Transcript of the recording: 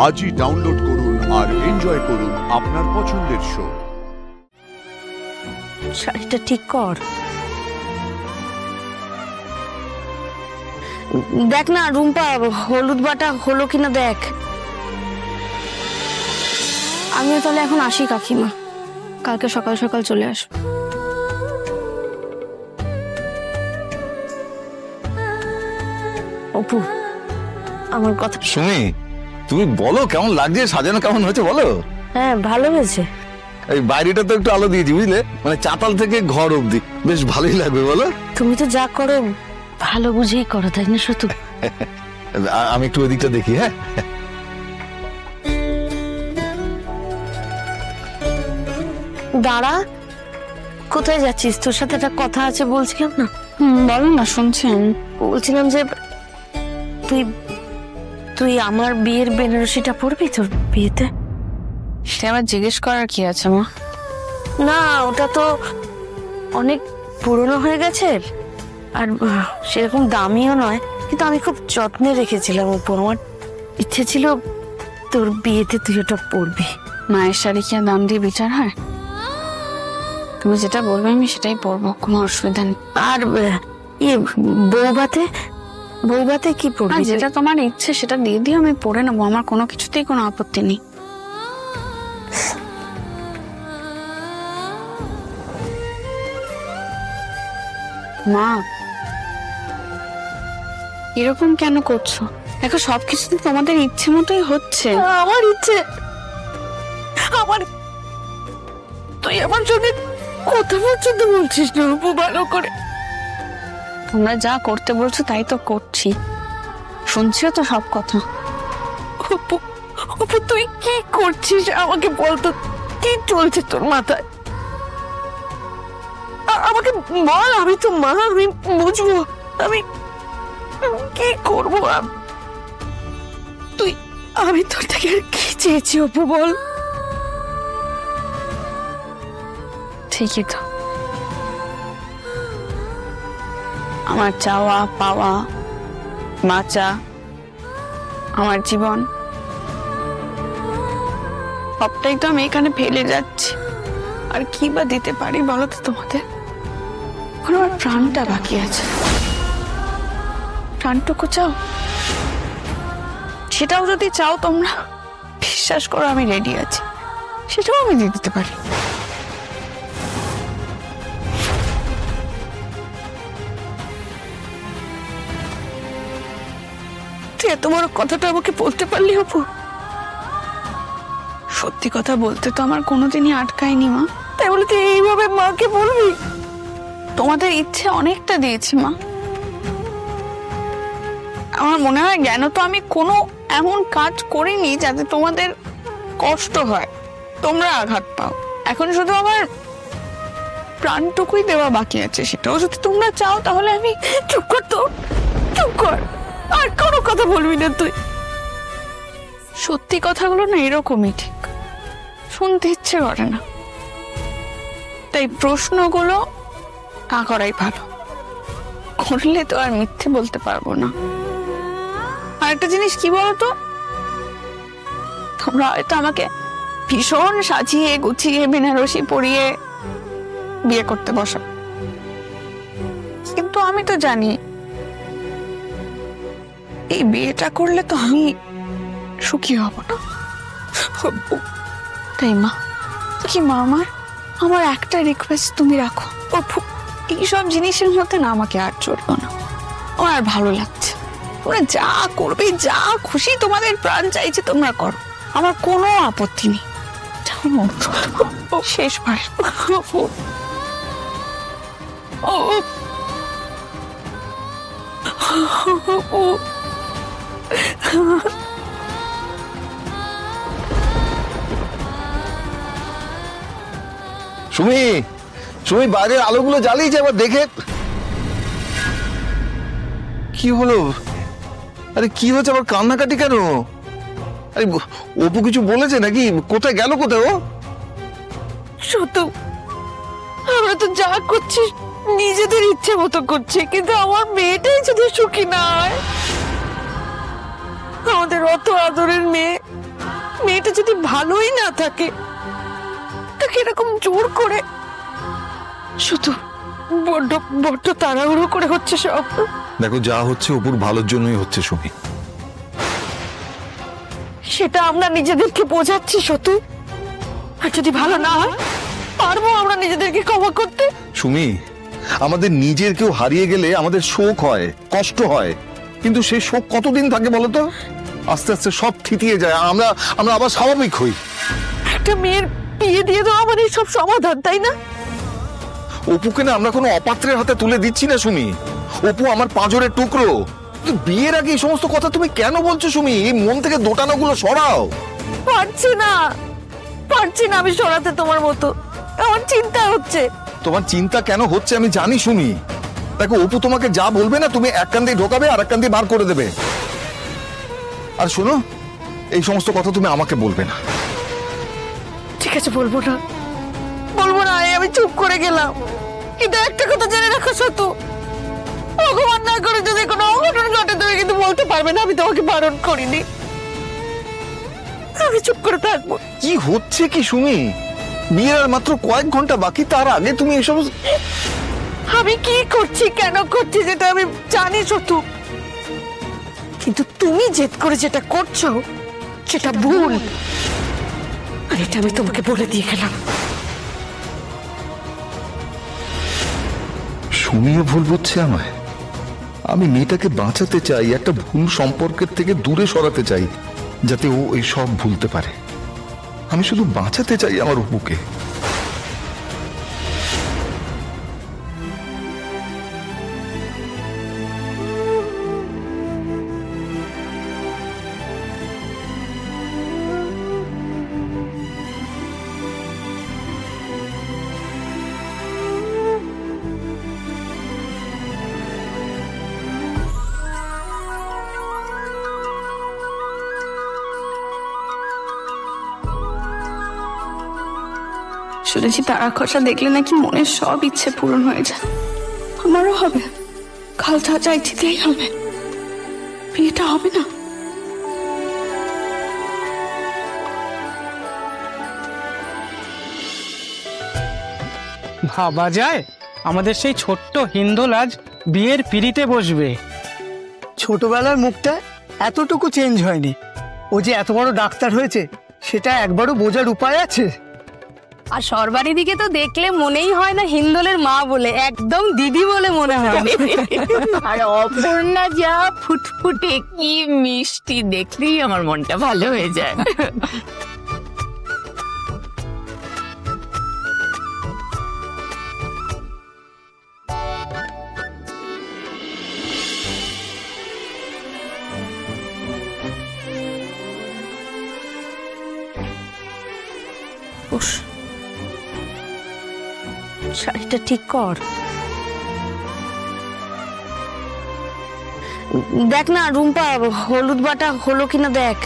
আজই ডাউনলোড করুন আর এনজয় করুন আপনার পছন্দের শো। শাড়িটা ঠিক কর। দেখ না রুম্পা, হলুদ বাটা হলো কিনা দেখ। আমিও তাহলে এখন আসি কাকিমা, কালকে সকাল সকাল চলে আসবো। অপু, আমার কথা। সুমি, তুমি বলো কেমন লাগছে, সাজানো কেমন হয়েছে বলো। হ্যাঁ ভালো হয়েছে। এই বাইরেটা তো একটু আলো দিয়েছি বুঝলে, মানে চাতাল থেকে ঘর অবধি বেশ ভালোই লাগবে বলো। তুমি তো যা করো ভালো বুঝেই করো, তাই না শুধু? আমি একটু ওদিকটা দেখি। হ্যাঁ দাঁড়া, কোথায় যাচ্ছিস? তোর সাথে একটা কথা আছে বলছিলাম না। বলো না, শুনছি আমি। বলছিলাম যে তুই তুই আমার বিয়ের বেনারসিটা পরবি তোর বিয়েতে? সে আবার জিজ্ঞেস করার কি আছে মা? না ওটা তো অনেক পুরনো হয়ে গেছে আর সেরকম দামিও নয়, কিন্তু আমি খুব যত্নে রেখেছিলাম উপর। আমার ইচ্ছে ছিল তোর বিয়েতে তুই ওটা পরবি। মায়ের শাড়ি কি দাম দিয়ে বিচার হয়? তুমি যেটা বলবে আমি সেটাই পরবো, কোনো অসুবিধা নেই। আর বউভাতে কি পরবি? যেটা তোমার ইচ্ছে সেটা দিয়ে দিও, আমি পরে নেবো, আমার কোনো কিছুতেই কোনো আপত্তি নেই। মা এরকম কেন করছো? দেখো সবকিছু তো তোমাদের ইচ্ছে মতোই হচ্ছে। আমার ইচ্ছে, আমার তুই আমার সঙ্গে কথা পর্যন্ত বলছিস না অপু ভালো করে। তোমরা যা করতে বলছো তাই তো করছি, শুনছিও তো সব কথা। অপু, অপু তুই কি করছিস আমাকে বলতো, কি চলছে তোর মাথায়? আমাকে বল, আমি তো মা, আমি বুঝবো। আমি কি করবো? তুই, আমি তোর থেকে আর কি চেয়েছি অপু বল? ঠিকই তো, আমার চাওয়া পাওয়া, বাঁচা, আমার জীবন সবটাই তো আমি এখানে ফেলে যাচ্ছি। আর কি বা দিতে পারি বলো তো তোমাদের? আমার প্রাণটা বাকি আছে, প্রাণটুকু চাও, সেটাও যদি চাও তোমরা বিশ্বাস করো আমি রেডি আছি, সেটাও আমি দিয়ে দিতে পারি। তুই এত বড় কথাটা আমাকে বলতে পারলি অপু? সত্যি কথা বলতে তো আমার কোনোদিনই আটকায়নি মা। তাই বলে তুই এইভাবে মাকে বলবি? তোমাদের ইচ্ছে অনেকটা দিয়েছি মা, আমার মনে হয় জ্ঞান তো আমি কোনো এমন কাজ করিনি যাতে তোমাদের কষ্ট হয়, তোমরা আঘাত পাও। এখন শুধু আমার প্রাণটুকুই দেওয়া বাকি আছে, সেটাও যদি তোমরা চাও তাহলে আমি। চুপ কর তো, চুপ কর, আর কোনো কথা বলবি না তুই। সত্যি কথাগুলো না এরকমই, ঠিক শুনতে ইচ্ছে করে না, তাই প্রশ্নগুলো না করাই ভালো, করলে তো আর মিথ্যে বলতে পারবো না। আর একটা জিনিস কি বলতো, তোমরা হয়তো আমাকে ভীষণ সাজিয়ে গুছিয়ে বেনারসি পরিয়ে বিয়ে করতে বসো, কিন্তু আমি তো জানি এই বিয়েটা করলে তো আমি সুখী হব না। তাই মা, কি মা, আমার একটা রিকোয়েস্ট তুমি রাখো। এইসব জিনিসের মধ্যে না আমাকে আর চলবো না, আমার আর ভালো লাগছে। তোমরা যা করবে, যা খুশি তোমাদের প্রাণ চাইছে তোমরা করো, আমার কোনো আপত্তি নেই। শেষবার সুমি, সুমি বাইরের আলোগুলো জ্বালিয়েছে, আবার দেখে। কি হলো? আরে কি হচ্ছে, আবার কান্নাকাটি কেন? আরে অপু কিছু বলেছে নাকি? কোথায় গেল, কোথায় ও? শুধু আমরা তো যা করছি নিজেদের ইচ্ছে মতো করছি, কিন্তু আমার মেয়েটাই যদি সুখী না হয়। আমাদের অত আদরের মেয়ে ভালোই না থাকে, তাকে এরকম জোর করে শুধু বড্ড বড্ড তাড়াহুড়ো করে হচ্ছে সব। দেখো, যা হচ্ছে অপুর ভালোর জন্যই হচ্ছে সুমি। সেটা আমরা নিজেদেরকে বোঝাচ্ছি সতু, আর যদি ভালো না হয় পারবো আমরা নিজেদেরকে ক্ষমা করতে? সুমি, আমাদের নিজের কেউ হারিয়ে গেলে আমাদের শোক হয়, কষ্ট হয়, কিন্তু সেই শোক কতদিন থাকে বলতো? আস্তে আস্তে সব থিতিয়ে যায়, আমরা আমরা আবার স্বাভাবিক হই। একটা মেয়ের বিয়ে দিয়ে দেওয়া মানে সব সমাধান, তাই না? অপুকে না আমরা কোনো অপাত্রের হাতে তুলে দিচ্ছি না সুমি। অপু আমার পাঁজরের টুকরো। কিন্তু বিয়ের আগে এই সমস্ত কথা তুমি কেন বলছো সুমি? এই মন থেকে দোটানাগুলো সরাও। পারছি না আমি সরাতে তোমার মতো। আমার চিন্তা হচ্ছে। তোমার চিন্তা কেন হচ্ছে আমি জানি সুমি। দেখো, অপু তোমাকে যা বলবে না তুমি এক কান দিয়ে ঢোকাবে আর এক কান দিয়ে বার করে দেবে। আর শোনো, এই সমস্ত কথা তুমি আমাকে বলবে না। ঠিক আছে, বলবো না আমি চুপ করে গেলাম। কিন্তু একটা কথা জেনে রাখো সতু, ভগবান না করে যদি কোনো অঘটন ঘটে তুমি কিন্তু বলতে পারবে না আমি তোমাকে বারণ করিনি। আমি চুপ করে থাকবো। কি হচ্ছে কি সুমি? বিয়ের আর মাত্র কয়েক ঘন্টা বাকি, তার আগে তুমি এসব। আমি কি করছি কেন করছি যেটা আমি জানি সতু, কিন্তু তুমি জেদ করে যেটা করছো সেটা ভুল, আর এটা আমি তোমাকে বলে দিয়ে গেলাম। সুমিও ভুল বুঝছে আমায়। আমি মেয়েটাকে বাঁচাতে চাই, একটা ভুল সম্পর্কের থেকে দূরে সরাতে চাই, যাতে ও এই সব ভুলতে পারে। আমি শুধু বাঁচাতে চাই আমার অপুকে। শুনেছি তারা খসা দেখলে নাকি মনের সব ইচ্ছে পূরণ হয়ে যায়। আমারও হবে, কাল যা চাইছিতেই হবে, বিয়েটা হবে না? ভাবা যায় আমাদের সেই ছোট্ট হিন্দোল আজ বিয়ের পিড়িতে বসবে। ছোটবেলার মুখটা এতটুকু চেঞ্জ হয়নি। ও যে এত বড় ডাক্তার হয়েছে সেটা একবারও বোঝার উপায় আছে? আর সরবারি দিকে তো দেখলে মনেই হয় না হিন্দোলের মা বলে, একদম দিদি বলে মনে হয়। আর অপর্ণা যা ফুটফুটে, কি মিষ্টি, দেখলেই আমার মনটা ভালো হয়ে যায়। শাড়িটা ঠিক কর। দেখ না রুম্পা, হলুদ বাটা হলো কিনা দেখ।